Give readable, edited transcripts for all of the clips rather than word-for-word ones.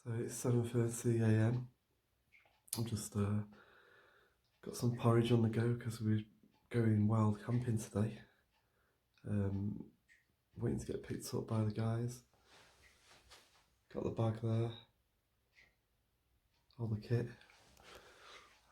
So it's 7:30 a.m. I've just got some porridge on the go because we're going wild camping today. Waiting to get picked up by the guys. Got the bag there, all the kit.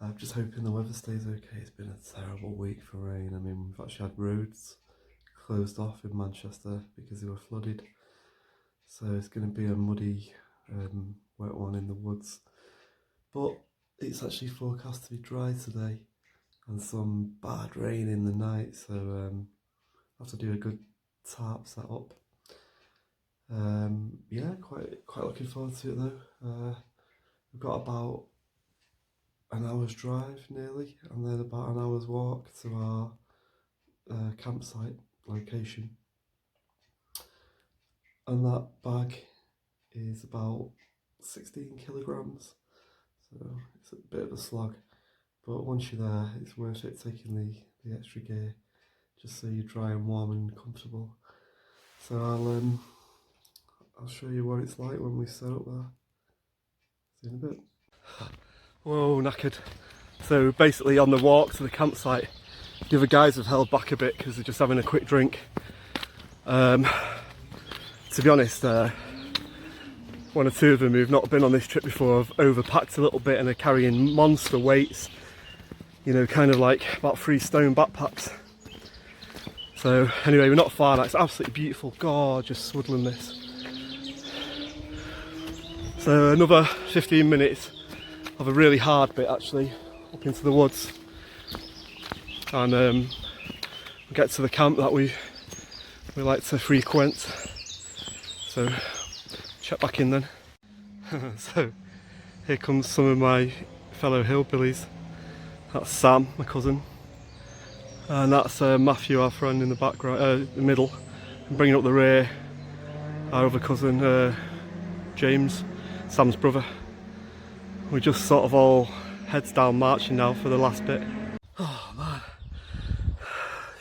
I'm just hoping the weather stays okay. It's been a terrible week for rain. I mean, we've actually had roads closed off in Manchester because they were flooded. So it's going to be a muddy, wet one in the woods. But it's actually forecast to be dry today and some bad rain in the night. So I have to do a good tarp set up. Yeah, quite looking forward to it though. We've got about an hour's drive nearly, and then about an hour's walk to our campsite location. And that bag is about 16 kilograms, so it's a bit of a slog. But once you're there, it's worth it taking the extra gear, just so you're dry and warm and comfortable. So I'll show you what it's like when we set up there. See you in a bit. Whoa, knackered. So basically on the walk to the campsite, the other guys have held back a bit because they're just having a quick drink. To be honest, one or two of them who've not been on this trip before have overpacked a little bit and are carrying monster weights, you know, kind of like about 3 stone backpacks. So anyway, we're not far now. It's absolutely beautiful, gorgeous woodland this. So another 15 minutes of a really hard bit actually, up into the woods, and we'll get to the camp that we like to frequent. So check back in then. So here comes some of my fellow hillbillies. That's Sam, my cousin, and that's Matthew, our friend, in the background, the middle, and bringing up the rear, our other cousin James, Sam's brother. We're just sort of all heads down marching now for the last bit. Oh man,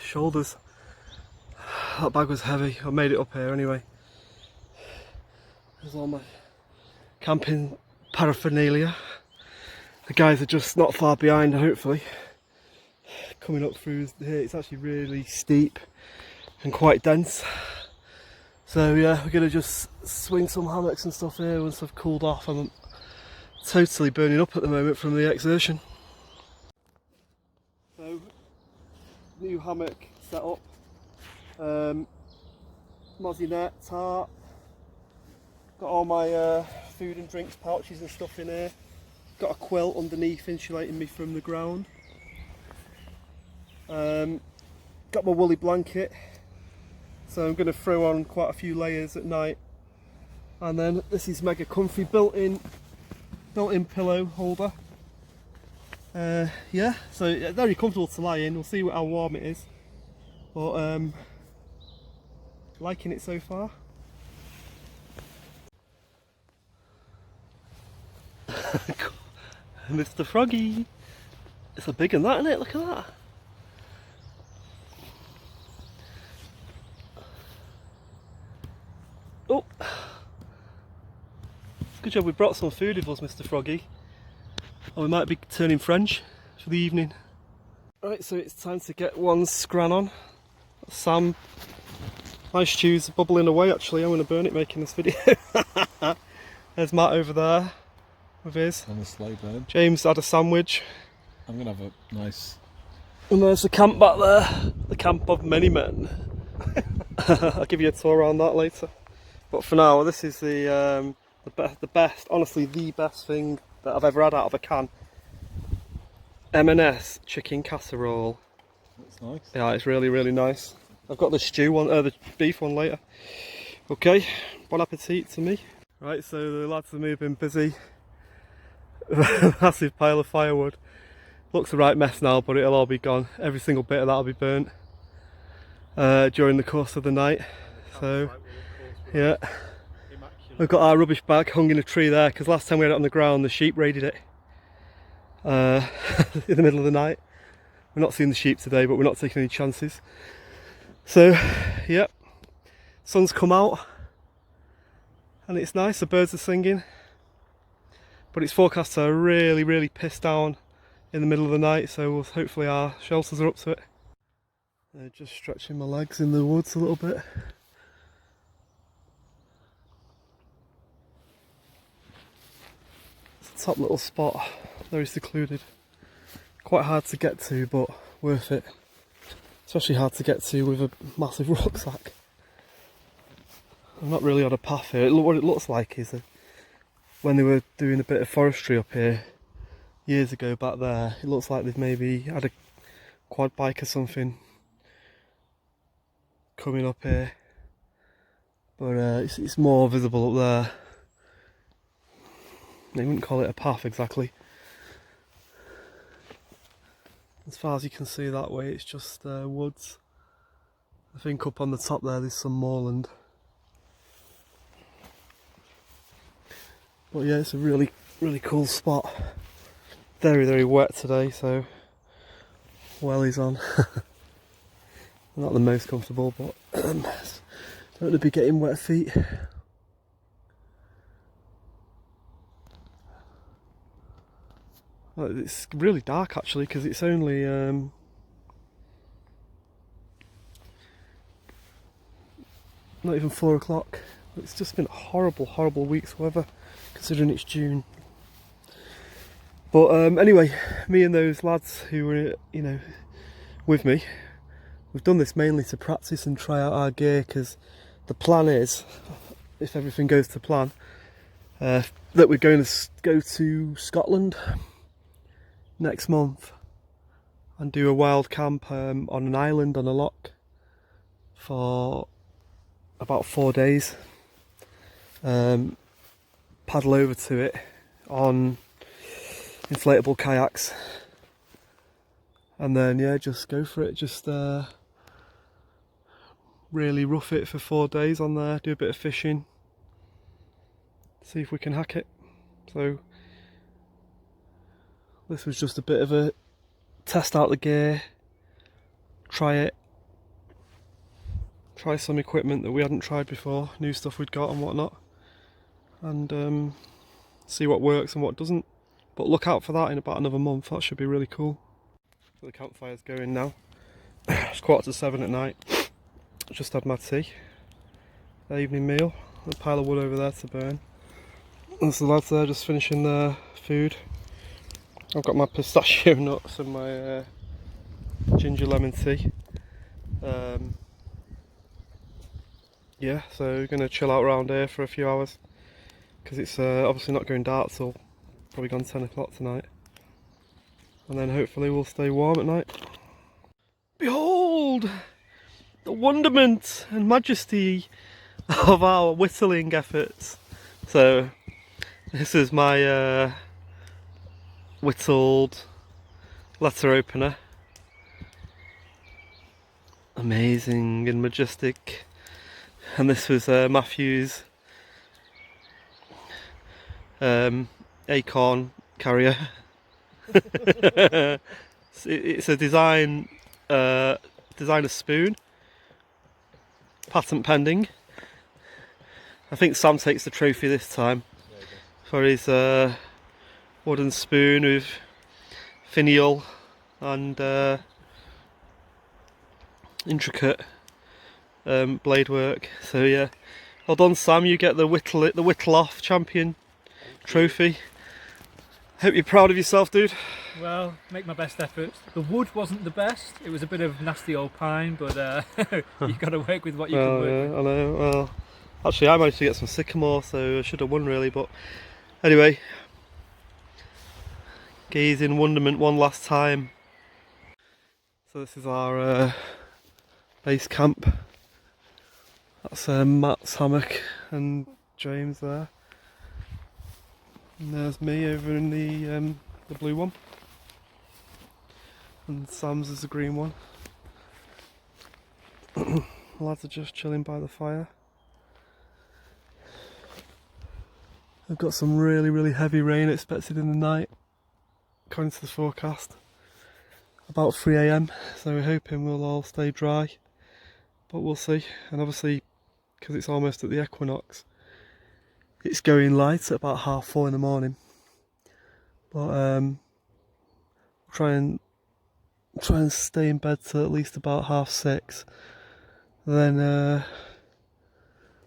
shoulders. That bag was heavy. I made it up here anyway. There's all my camping paraphernalia. The guys are just not far behind, hopefully. Coming up through here, it's actually really steep and quite dense. So yeah, we're gonna just swing some hammocks and stuff here once I've cooled off. I'm totally burning up at the moment from the exertion. So, new hammock set up. Mozzie net, tarp. Got all my food and drinks pouches and stuff in here. Got a quilt underneath insulating me from the ground. Got my woolly blanket. So I'm going to throw on quite a few layers at night. And then this is mega comfy, built-in pillow holder. Yeah, so very comfortable to lie in. We'll see how warm it is. But liking it so far. Mr. Froggy. It's a big one, that, isn't it? Look at that. Oh, it's a good job we brought some food with us, Mr. Froggy. Or we might be turning French for the evening. Right, so it's time to get one scran on. Sam, my stew's bubbling away actually. I'm going to burn it making this video. There's Matt over there with his. On the slow burn. James had a sandwich. I'm going to have a nice... And there's the camp back there. The camp of many men. I'll give you a tour around that later. But for now, this is the best, honestly the best thing that I've ever had out of a can. M&S chicken casserole. That's nice. Yeah, it's really, really nice. I've got the stew one, the beef one later. Okay, bon appetit to me. Right, so the lads have been busy. Massive pile of firewood. Looks a right mess now, but it'll all be gone. Every single bit of that'll be burnt during the course of the night. So, yeah. We've got our rubbish bag hung in a tree there, because last time we had it on the ground, the sheep raided it in the middle of the night. We're not seeing the sheep today, but we're not taking any chances. So, yep, sun's come out and it's nice, the birds are singing. but it's forecast to really piss down in the middle of the night, so hopefully our shelters are up to it. Just stretching my legs in the woods a little bit. It's a top little spot, very secluded. Quite hard to get to, but worth it. Especially hard to get to with a massive rucksack. I'm not really on a path here. What it looks like is when they were doing a bit of forestry up here years ago back there, it looks like they've maybe had a quad bike or something coming up here. But it's more visible up there. They wouldn't call it a path exactly. As far as you can see that way, it's just woods. I think up on the top there's some moorland. But yeah, it's a really cool spot. Very wet today, so wellies on. Not the most comfortable, but don't want to be getting wet feet. Well, it's really dark actually, because it's only not even 4 o'clock. It's just been a horrible week's weather, considering it's June. But anyway, me and those lads who were, with me, we've done this mainly to practice and try out our gear, because the plan is, if everything goes to plan, that we're going to go to Scotland next month and do a wild camp on an island on a loch for about 4 days. Paddle over to it on inflatable kayaks, and then yeah, just go for it. Just really rough it for 4 days on there, do a bit of fishing, see if we can hack it. So this was just a bit of a test out the gear, try some equipment that we hadn't tried before, new stuff we'd got and whatnot, and see what works and what doesn't. But look out for that in about another month, that should be really cool. So the campfire's going now. It's 6:45 at night. Just had my tea, evening meal, a pile of wood over there to burn. There's the lads there just finishing their food. I've got my pistachio nuts and my ginger lemon tea. Yeah, so we're going to chill out around here for a few hours, because it's obviously not going dark till probably gone 10 o'clock tonight, and then hopefully we'll stay warm at night. Behold the wonderment and majesty of our whittling efforts. So this is my whittled letter opener. Amazing and majestic. And this was Matthew's acorn carrier. It's a designer spoon, patent pending. I think Sam takes the trophy this time for his wooden spoon with finial and intricate blade work. So yeah, well done Sam, you get the whittle off champion trophy. Hope you're proud of yourself, dude. Well, make my best efforts. The wood wasn't the best, it was a bit of nasty old pine, but you've got to work with what you can work with. I know, well, actually I managed to get some sycamore, so I should have won really, but anyway, gaze in wonderment one last time. So this is our base camp. That's Matt's hammock and James there. And there's me over in the blue one. And Sam's is the green one. The lads are just chilling by the fire. I've got some really heavy rain expected in the night, according to the forecast. About 3 AM, so we're hoping we'll all stay dry. But we'll see. And obviously, because it's almost at the equinox, it's going light at about 4:30 in the morning. but try and stay in bed till at least about 6:30. Then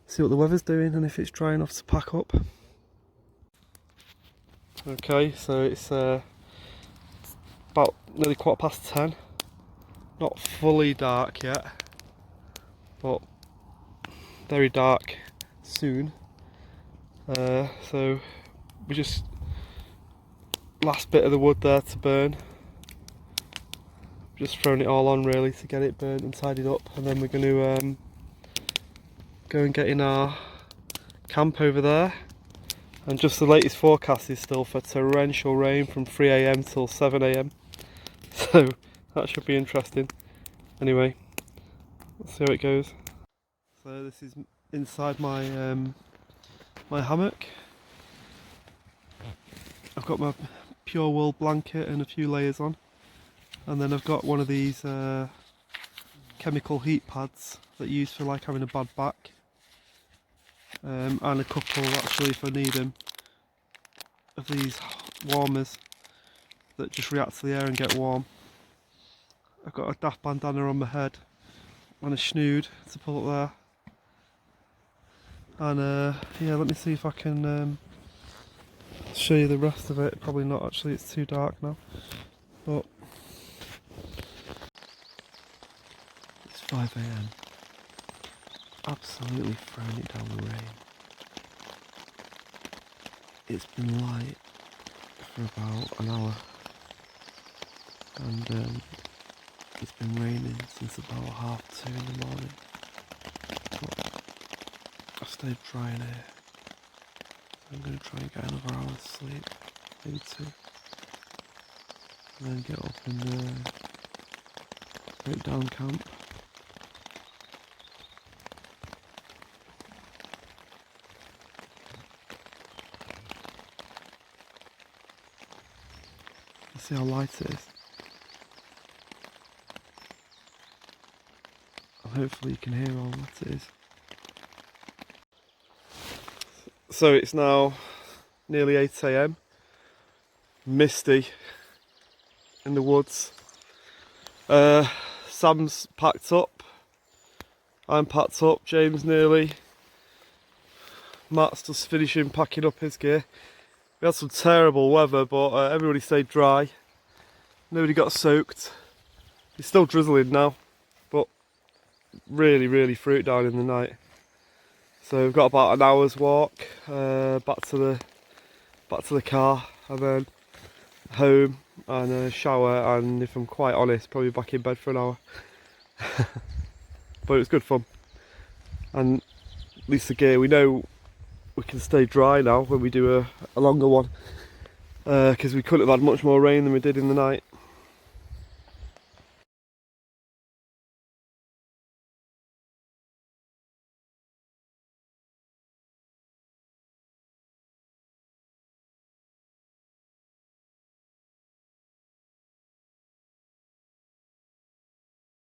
see what the weather's doing and if it's dry enough to pack up. Okay, so it's about nearly 10:15. Not fully dark yet, but very dark soon. So we just last bit of the wood there to burn. Just throwing it all on really to get it burnt and tidied up, and then we're going to go and get in our camp over there. And just the latest forecast is still for torrential rain from 3 AM till 7 AM. So that should be interesting. Anyway, let's see how it goes. So this is inside my my hammock. I've got my pure wool blanket and a few layers on, and then I've got one of these chemical heat pads that you use for like having a bad back, and a couple actually if I need them of these warmers that just react to the air and get warm. I've got a daft bandana on my head and a snood to pull up there, and yeah, let me see if I can show you the rest of it. Probably not actually, it's too dark now, but it's 5 AM. Absolutely throwing it down the rain. It's been light for about an hour, and it's been raining since about 2:30 in the morning. But I've stayed dry in here. I'm going to try and get another hour's sleep, maybe 2, and then get up and break down camp. See how light it is. And hopefully you can hear how light it is. So it's now nearly 8 AM. Misty in the woods. Sam's packed up. I'm packed up. James nearly. Matt's just finishing packing up his gear. We had some terrible weather, but everybody stayed dry. Nobody got soaked. It's still drizzling now, but really, really threw it down in the night. So we've got about an hour's walk back to the car, and then home and a shower, and if I'm quite honest, probably back in bed for an hour. But it was good fun, and at least the gear, we know we can stay dry now when we do a longer one, because we couldn't have had much more rain than we did in the night.